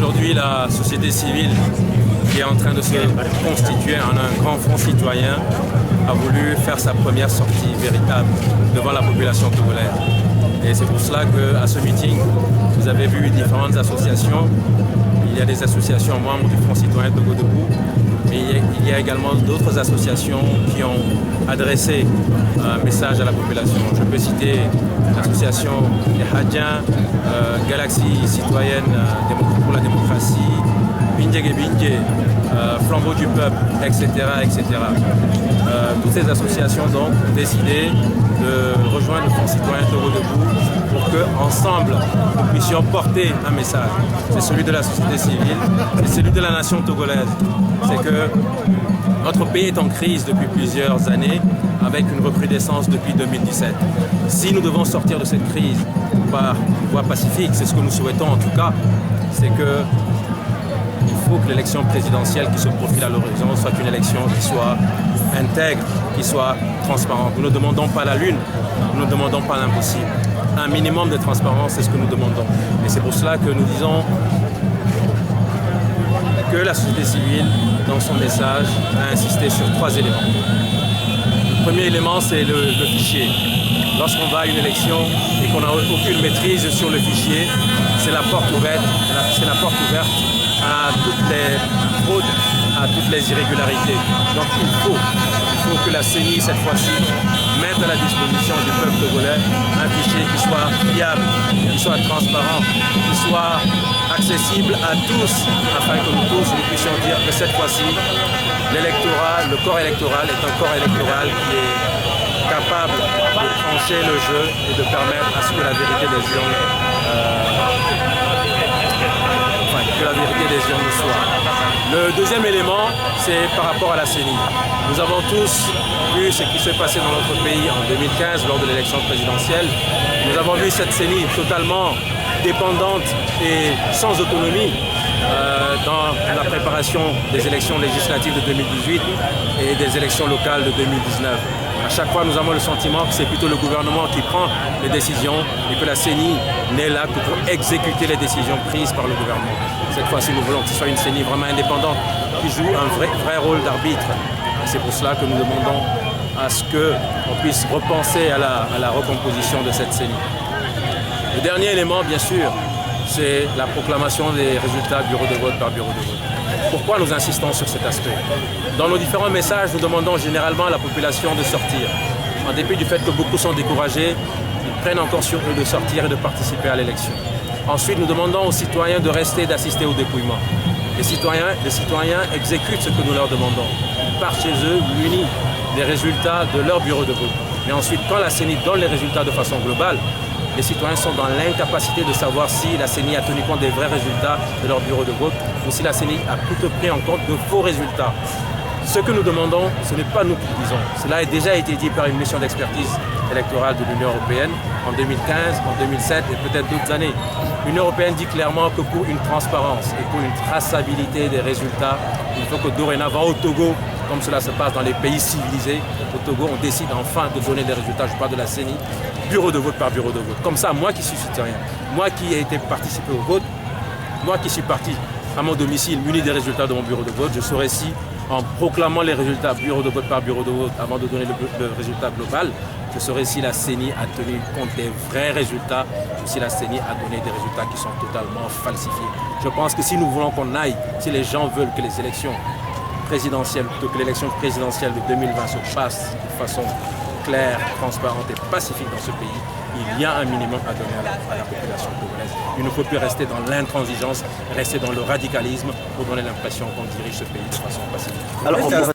Aujourd'hui, la société civile qui est en train de se constituer en un grand front citoyen a voulu faire sa première sortie véritable devant la population togolaise. Et c'est pour cela qu'à ce meeting, vous avez vu différentes associations. Il y a des associations membres du Front citoyen Togo Debout, mais il y a également d'autres associations qui ont adressé un message à la population. Je peux citer l'association des Hadjiens, Galaxie citoyenne pour la démocratie, Bindjege Bindje, Flambeau du peuple, etc. etc. Toutes ces associations donc ont décidé de rejoindre le Front citoyen Togo Debout pour qu'ensemble nous puissions porter un message. C'est celui de la société civile, c'est celui de la nation togolaise. C'est que notre pays est en crise depuis plusieurs années avec une recrudescence depuis 2017. Si nous devons sortir de cette crise par voie pacifique, c'est ce que nous souhaitons en tout cas, c'est que il faut que l'élection présidentielle qui se profile à l'horizon soit une élection qui soit intègre, qui soit transparente. Nous ne demandons pas la lune, nous ne demandons pas l'impossible. Un minimum de transparence, c'est ce que nous demandons. Et c'est pour cela que nous disons que la société civile, dans son message, a insisté sur 3 éléments. Le premier élément, c'est le fichier. Lorsqu'on va à une élection et qu'on n'a aucune maîtrise sur le fichier, c'est la porte ouverte, à toutes les fraudes, à toutes les irrégularités. Donc il faut que la CENI, cette fois-ci, mette à la disposition du peuple togolais un fichier qui soit fiable, qui soit transparent, qui soit accessible à tous, afin que nous tous nous puissions dire que cette fois-ci, l'électorat, le corps électoral est un corps électoral qui est capable de trancher le jeu et de permettre à ce que la vérité des urnes soit. Le deuxième élément, c'est par rapport à la CENI. Nous avons tous vu ce qui s'est passé dans notre pays en 2015 lors de l'élection présidentielle. Nous avons vu cette CENI totalement dépendante et sans autonomie dans la préparation des élections législatives de 2018 et des élections locales de 2019. À chaque fois, nous avons le sentiment que c'est plutôt le gouvernement qui prend les décisions et que la CENI n'est là que pour exécuter les décisions prises par le gouvernement. Cette fois-ci, nous voulons que ce soit une CENI vraiment indépendante qui joue un vrai rôle d'arbitre. C'est pour cela que nous demandons à ce qu'on puisse repenser à la recomposition de cette CENI. Le dernier élément, bien sûr, c'est la proclamation des résultats bureau de vote par bureau de vote. Pourquoi nous insistons sur cet aspect? Dans nos différents messages, nous demandons généralement à la population de sortir. En dépit du fait que beaucoup sont découragés, ils prennent encore sur eux de sortir et de participer à l'élection. Ensuite, nous demandons aux citoyens de rester et d'assister au dépouillement. Les citoyens exécutent ce que nous leur demandons. Ils partent chez eux munis des résultats de leur bureau de vote. Mais ensuite, quand la CENI donne les résultats de façon globale, les citoyens sont dans l'incapacité de savoir si la CENI a tenu compte des vrais résultats de leur bureau de vote ou si la CENI a plutôt pris en compte de faux résultats. Ce que nous demandons, ce n'est pas nous qui le disons. Cela a déjà été dit par une mission d'expertise électorale de l'Union européenne en 2015, en 2007 et peut-être d'autres années. L'Union européenne dit clairement que pour une transparence et pour une traçabilité des résultats, il faut que dorénavant au Togo, comme cela se passe dans les pays civilisés, au Togo, on décide enfin de donner des résultats, je parle de la CENI, bureau de vote par bureau de vote. Comme ça, moi qui suis citoyen, moi qui ai été participé au vote, moi qui suis parti à mon domicile muni des résultats de mon bureau de vote, je saurais si, en proclamant les résultats bureau de vote par bureau de vote avant de donner le résultat global, je saurais si la CENI a tenu compte des vrais résultats ou si la CENI a donné des résultats qui sont totalement falsifiés. Je pense que si nous voulons qu'on aille, si les gens veulent que les élections présidentielles, plutôt que l'élection présidentielle de 2020 se passe de façon claire, transparente et pacifique dans ce pays, il y a un minimum à donner à la population togolaise. Il ne faut plus rester dans l'intransigeance, rester dans le radicalisme pour donner l'impression qu'on dirige ce pays de façon pacifique. Alors,